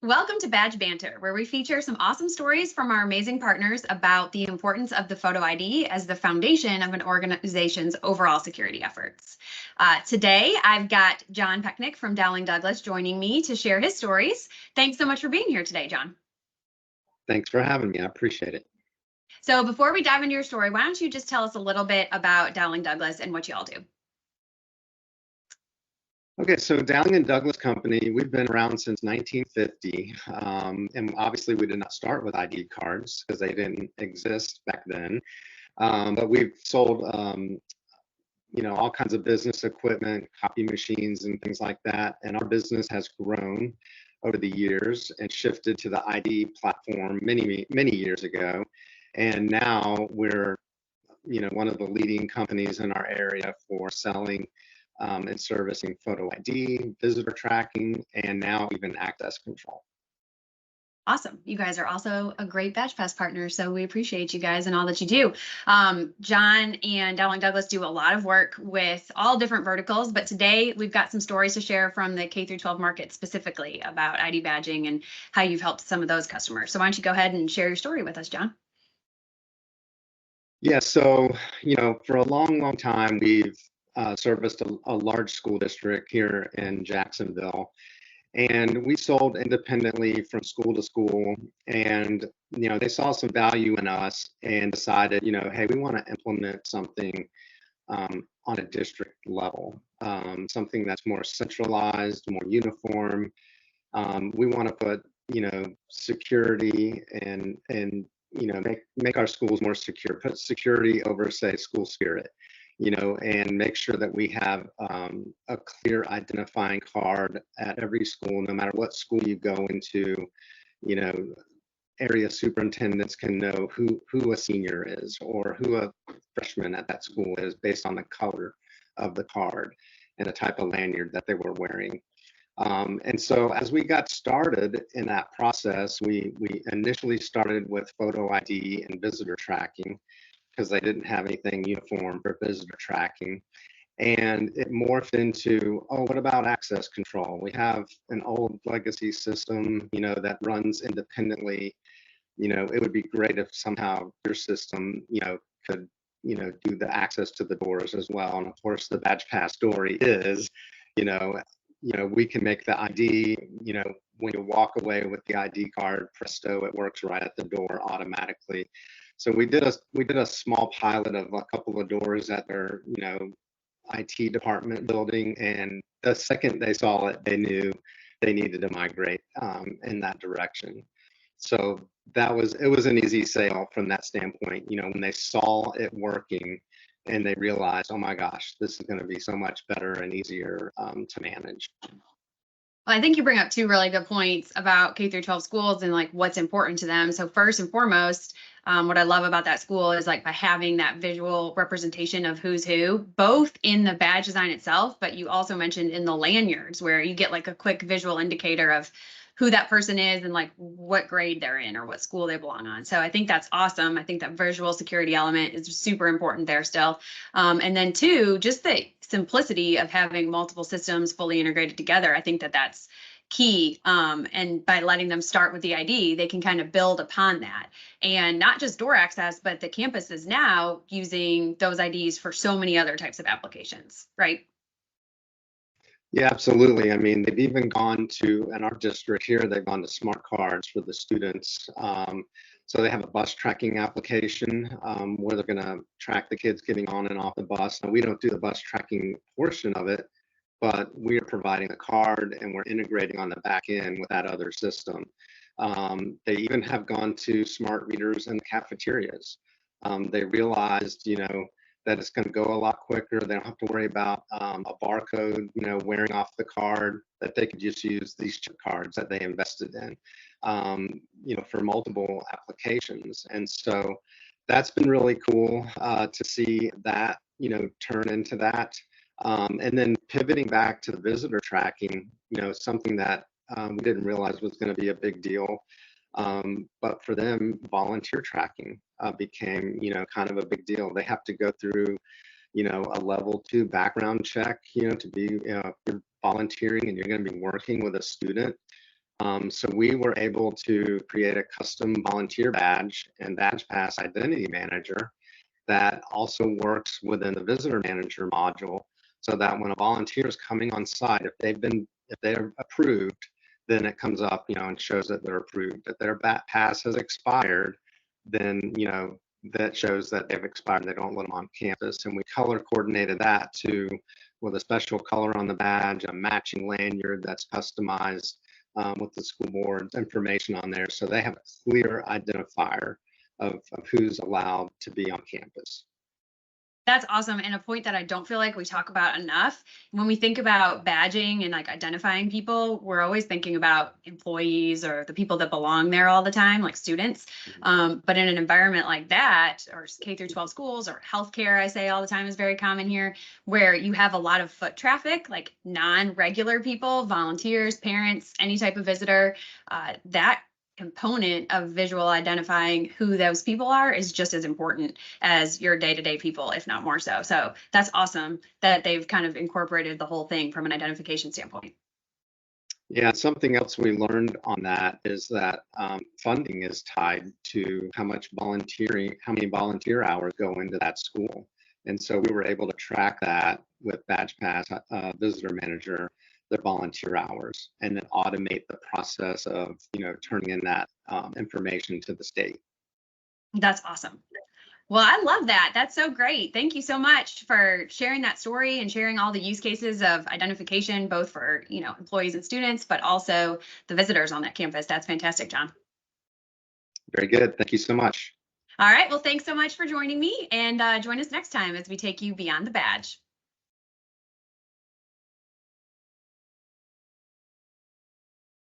Welcome to Badge Banter, where we feature some awesome stories from our amazing partners about the importance of the photo ID as the foundation of an organization's overall security efforts. Today, I've got John Pecnik from Dowling Douglas joining me to share his stories. Thanks so much for being here today, John. Thanks for having me. I appreciate it. So before we dive into your story, why don't you just tell us a little bit about Dowling Douglas and what you all do? Okay, so Dowling and Douglas Company, we've been around since 1950, and obviously we did not start with ID cards because they didn't exist back then. But we've sold, all kinds of business equipment, copy machines, and things like that. And our business has grown over the years and shifted to the ID platform many years ago. And now we're, one of the leading companies in our area for selling and servicing photo ID, visitor tracking, and now even access control. Awesome. You guys are also a great Badge Pass partner, so we appreciate you guys and all that you do. John and Dowling Douglas do a lot of work with all different verticals, but today we've got some stories to share from the K through 12 market specifically about ID badging and how you've helped some of those customers. So why don't you go ahead and share your story with us, John? Yeah, so, for a long time, we've serviced a large school district here in Jacksonville. And we sold independently from school to school. And, they saw some value in us and decided, hey, we want to implement something on a district level, something that's more centralized, more uniform. We want to put, security and make our schools more secure, put security over, say, school spirit, and make sure that we have a clear identifying card at every school, no matter what school you go into. Area superintendents can know who a senior is or who a freshman at that school is based on the color of the card and the type of lanyard that they were wearing. And so as we got started in that process, we initially started with photo ID and visitor tracking because they didn't have anything uniform for visitor tracking. And it morphed into, oh, what about access control? We have an old legacy system, that runs independently. It would be great if somehow your system, could, do the access to the doors as well. And of course, the Badge Pass story is, we can make the ID, when you walk away with the ID card, presto, it works right at the door automatically. So we did a small pilot of a couple of doors at their, IT department building, and the second they saw it, they knew they needed to migrate in that direction. So it was an easy sale from that standpoint. When they saw it working, and they realized, oh my gosh, this is going to be so much better and easier to manage. Well, I think you bring up two really good points about K through 12 schools and like what's important to them. So first and foremost, what I love about that school is like by having that visual representation of who's who, both in the badge design itself, but you also mentioned in the lanyards where you get like a quick visual indicator of who that person is and like what grade they're in or what school they belong on. So I think that's awesome. I think that visual security element is super important there still. And then two, just the simplicity of having multiple systems fully integrated together. I think that that's key. And by letting them start with the ID, they can kind of build upon that. And not just door access, but the campus is now using those IDs for so many other types of applications, right? Yeah, absolutely. I mean, they've even gone to, in our district here, they've gone to smart cards for the students. So they have a bus tracking application where they're going to track the kids getting on and off the bus. Now, we don't do the bus tracking portion of it, but we are providing a card and we're integrating on the back end with that other system. They even have gone to smart readers in the cafeterias. They realized, that it's going to go a lot quicker. They don't have to worry about a barcode, wearing off the card, that they could just use these chip cards that they invested in, for multiple applications. And so that's been really cool to see that, turn into that. And then pivoting back to the visitor tracking, something that we didn't realize was going to be a big deal. But for them, volunteer tracking became, kind of a big deal. They have to go through, a level 2 background check, to be, if you're volunteering and you're going to be working with a student, So we were able to create a custom volunteer badge and Badge Pass Identity Manager that also works within the visitor manager module, so that when a volunteer is coming on site, if they're approved, then it comes up, and shows that they're approved. If their pass has expired, then that shows that they've expired. They don't let them on campus, and we color coordinated that to with a special color on the badge, a matching lanyard that's customized with the school board's information on there, so they have a clear identifier of who's allowed to be on campus. That's awesome. And a point that I don't feel like we talk about enough. When we think about badging and like identifying people, we're always thinking about employees or the people that belong there all the time, like students. But in an environment like that, or K through 12 schools or healthcare, I say all the time is very common here, where you have a lot of foot traffic, like non-regular people, volunteers, parents, any type of visitor, that component of visual identifying who those people are is just as important as your day-to-day people, if not more so. So that's awesome that they've kind of incorporated the whole thing from an identification standpoint. Yeah, something else we learned on that is that funding is tied to how many volunteer hours go into that school. And so we were able to track that with Badge Pass Visitor Manager, their volunteer hours, and then automate the process of, turning in that information to the state. That's awesome. Well, I love that. That's so great. Thank you so much for sharing that story and sharing all the use cases of identification, both for, employees and students, but also the visitors on that campus. That's fantastic, John. Very good. Thank you so much. All right. Well, thanks so much for joining me, and join us next time as we take you beyond the badge.